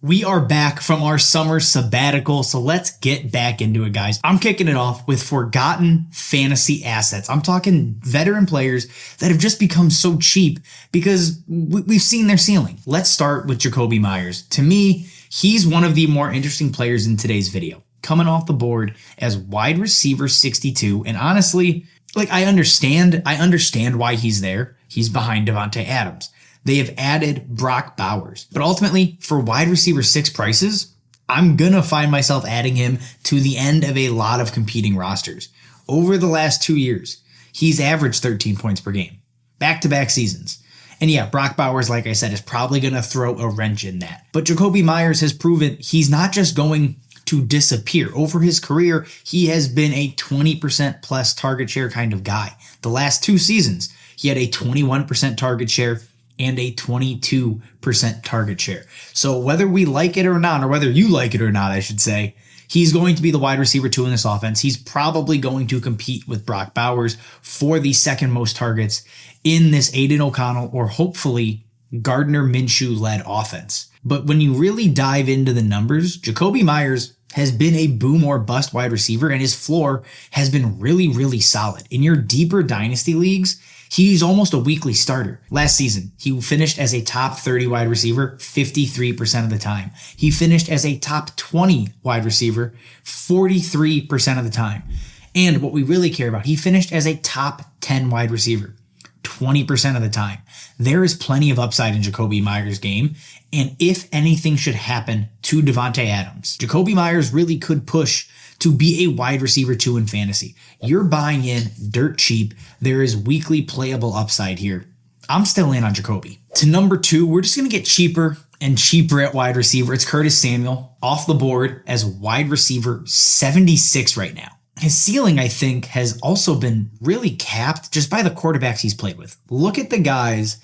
We are back from our summer sabbatical, so let's get back into it, guys. I'm kicking it off with forgotten fantasy assets. I'm talking veteran players that have just become so cheap because we've seen their ceiling. Let's start with Jakobi Meyers. To me, he's one of the more interesting players in today's video, coming off the board as wide receiver 62. And honestly, I understand why he's there. He's behind Davante Adams. They have added Brock Bowers. But ultimately, for wide receiver 6 prices, I'm going to find myself adding him to the end of a lot of competing rosters. Over the last 2 years, he's averaged 13 points per game. Back-to-back seasons. And yeah, Brock Bowers, like I said, is probably going to throw a wrench in that. But Jakobi Meyers has proven he's not just going to disappear. Over his career, he has been a 20% plus target share kind of guy. The last 2 seasons, he had a 21% target share and a 22% target share. So whether we like it or not, or whether you like it or not, I should say, he's going to be the wide receiver 2 in this offense. He's probably going to compete with Brock Bowers for the second most targets in this Aiden O'Connell or hopefully Gardner Minshew-led offense. But when you really dive into the numbers, Jakobi Meyers has been a boom or bust wide receiver, and his floor has been really, really solid. In your deeper dynasty leagues, he's almost a weekly starter. Last season, he finished as a top 30 wide receiver 53% of the time. He finished as a top 20 wide receiver 43% of the time. And what we really care about, he finished as a top 10 wide receiver 20% of the time. There is plenty of upside in Jakobi Meyers' game, and if anything should happen to Davante Adams, Jakobi Meyers really could push to be a wide receiver 2 in fantasy. You're buying in dirt cheap. There is weekly playable upside here. I'm still in on Jakobi. To number 2, we're just going to get cheaper and cheaper at wide receiver. It's Curtis Samuel off the board as wide receiver 76 right now. His ceiling, I think, has also been really capped just by the quarterbacks he's played with. Look at the guys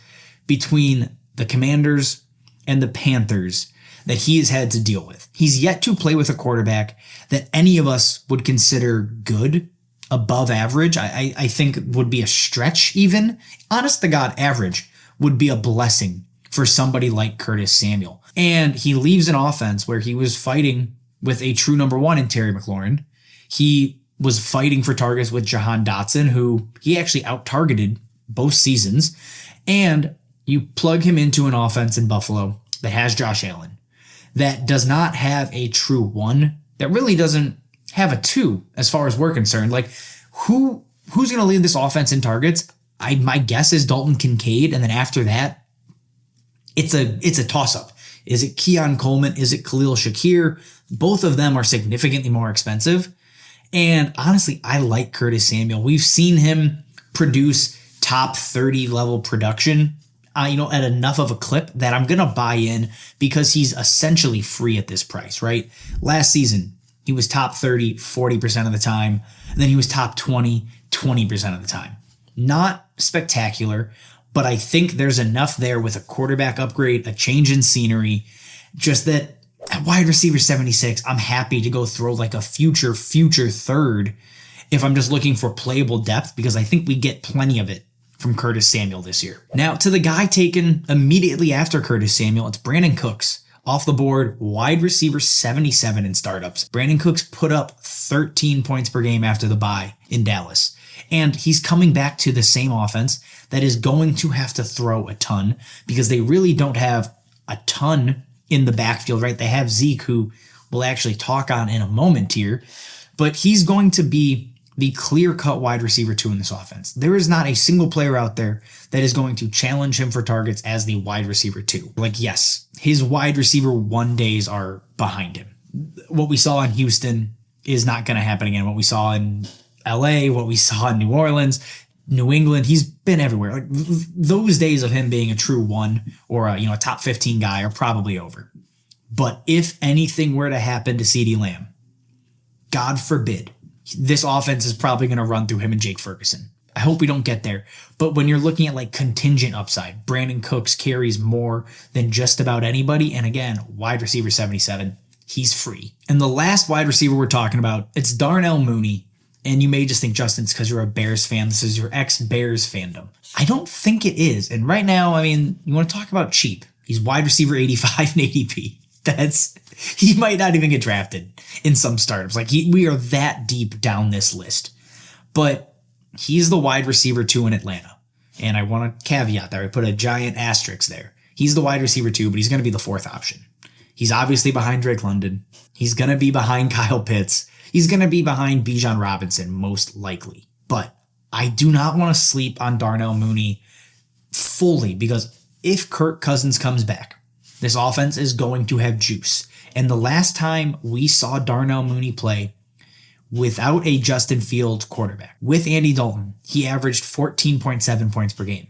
between the Commanders and the Panthers that he has had to deal with. He's yet to play with a quarterback that any of us would consider good, above average. I think would be a stretch even. Honest to God, average would be a blessing for somebody like Curtis Samuel. And he leaves an offense where he was fighting with a true number 1 in Terry McLaurin. He was fighting for targets with Jahan Dotson, who he actually out-targeted both seasons. And you plug him into an offense in Buffalo that has Josh Allen, that does not have a true 1, that really doesn't have a 2 as far as we're concerned. Who's going to lead this offense in targets? My guess is Dalton Kincaid, and then after that, it's a toss-up. Is it Keon Coleman? Is it Khalil Shakir? Both of them are significantly more expensive. And honestly, I like Curtis Samuel. We've seen him produce top 30 level production, at enough of a clip that I'm going to buy in because he's essentially free at this price, right? Last season, he was top 30, 40% of the time. And then he was top 20, 20% of the time. Not spectacular, but I think there's enough there with a quarterback upgrade, a change in scenery, just that at wide receiver 76, I'm happy to go throw a future third if I'm just looking for playable depth, because I think we get plenty of it from Curtis Samuel this year. Now, to the guy taken immediately after Curtis Samuel, it's Brandin Cooks. Off the board, wide receiver 77 in startups. Brandin Cooks put up 13 points per game after the bye in Dallas. And he's coming back to the same offense that is going to have to throw a ton because they really don't have a ton in the backfield, right? They have Zeke, who we'll actually talk on in a moment here, but he's going to be the clear-cut wide receiver 2 in this offense. There is not a single player out there that is going to challenge him for targets as the wide receiver 2. Yes, his wide receiver 1 days are behind him. What we saw in Houston is not going to happen again. What we saw in LA, what we saw in New Orleans, New England, he's been everywhere. Those days of him being a true 1 or a top 15 guy are probably over. But if anything were to happen to CeeDee Lamb, God forbid, this offense is probably going to run through him and Jake Ferguson. I hope we don't get there. But when you're looking at contingent upside, Brandin Cooks carries more than just about anybody. And again, wide receiver 77, he's free. And the last wide receiver we're talking about, it's Darnell Mooney. And you may just think, Justin, it's because you're a Bears fan. This is your ex-Bears fandom. I don't think it is. And right now, you want to talk about cheap. He's wide receiver 85 in ADP. He might not even get drafted in some startups. Like we are that deep down this list. But he's the wide receiver 2 in Atlanta. And I want to caveat there. I put a giant asterisk there. He's the wide receiver 2, but he's going to be the 4th option. He's obviously behind Drake London. He's going to be behind Kyle Pitts. He's going to be behind Bijan Robinson, most likely. But I do not want to sleep on Darnell Mooney fully, because if Kirk Cousins comes back, this offense is going to have juice. And the last time we saw Darnell Mooney play without a Justin Fields quarterback, with Andy Dalton, he averaged 14.7 points per game.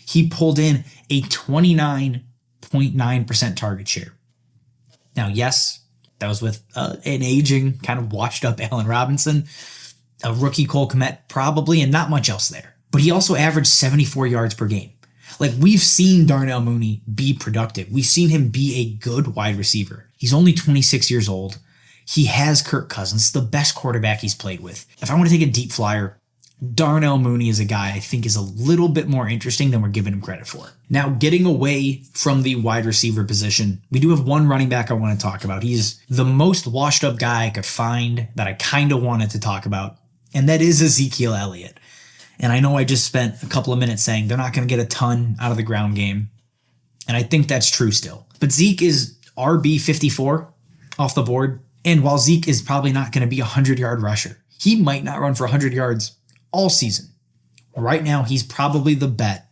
He pulled in a 29.9% target share. Now, yes, that was with an aging, kind of washed up Allen Robinson, a rookie Cole Kmet probably, and not much else there. But he also averaged 74 yards per game. Like, we've seen Darnell Mooney be productive. We've seen him be a good wide receiver. He's only 26 years old. He has Kirk Cousins, the best quarterback he's played with. If I want to take a deep flyer, Darnell Mooney is a guy I think is a little bit more interesting than we're giving him credit for. Now, getting away from the wide receiver position, we do have one running back I want to talk about. He's the most washed up guy I could find that I kind of wanted to talk about, and that is Ezekiel Elliott. And I know I just spent a couple of minutes saying they're not going to get a ton out of the ground game, and I think that's true still. But Zeke is RB 54 off the board, and while Zeke is probably not going to be a 100-yard rusher, he might not run for 100 yards all season. Right now, he's probably the bet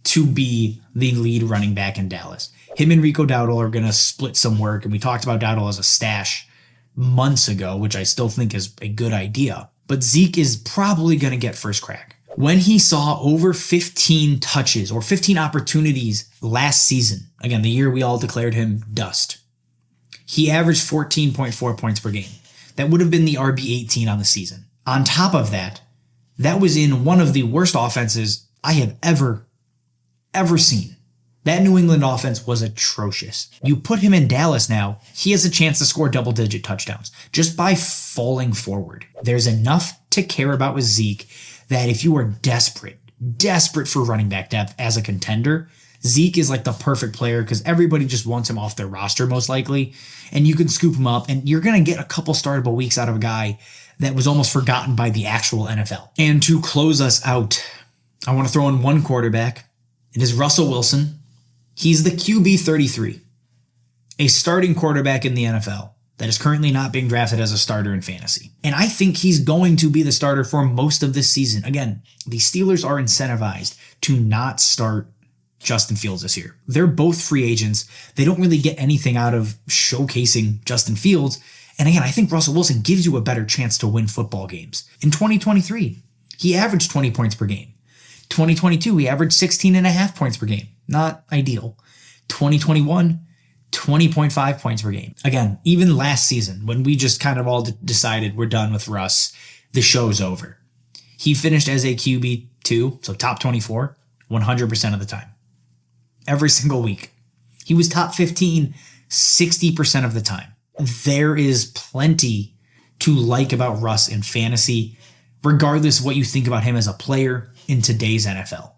to be the lead running back in Dallas. Him and Rico Dowdle are going to split some work, and we talked about Dowdle as a stash months ago, which I still think is a good idea. But Zeke is probably going to get first crack. When he saw over 15 touches or 15 opportunities last season, again, the year we all declared him dust, he averaged 14.4 points per game. That would have been the RB 18 on the season. On top of that, that was in one of the worst offenses I have ever seen. That New England offense was atrocious. You put him in Dallas now, he has a chance to score double-digit touchdowns just by falling forward. There's enough to care about with Zeke that if you are desperate for running back depth as a contender, Zeke is like the perfect player because everybody just wants him off their roster most likely, and you can scoop him up, and you're going to get a couple startable weeks out of a guy that was almost forgotten by the actual NFL. And to close us out, I want to throw in one quarterback. It is Russell Wilson. He's the QB 33, a starting quarterback in the NFL that is currently not being drafted as a starter in fantasy. And I think he's going to be the starter for most of this season. Again, the Steelers are incentivized to not start Justin Fields this year. They're both free agents. They don't really get anything out of showcasing Justin Fields. And again, I think Russell Wilson gives you a better chance to win football games. In 2023, he averaged 20 points per game. 2022, he averaged 16.5 points per game. Not ideal. 2021, 20.5 points per game. Again, even last season, when we just kind of all decided we're done with Russ, the show's over. He finished as a QB2, so top 24, 100% of the time. Every single week. He was top 15, 60% of the time. There is plenty to like about Russ in fantasy, regardless of what you think about him as a player in today's NFL.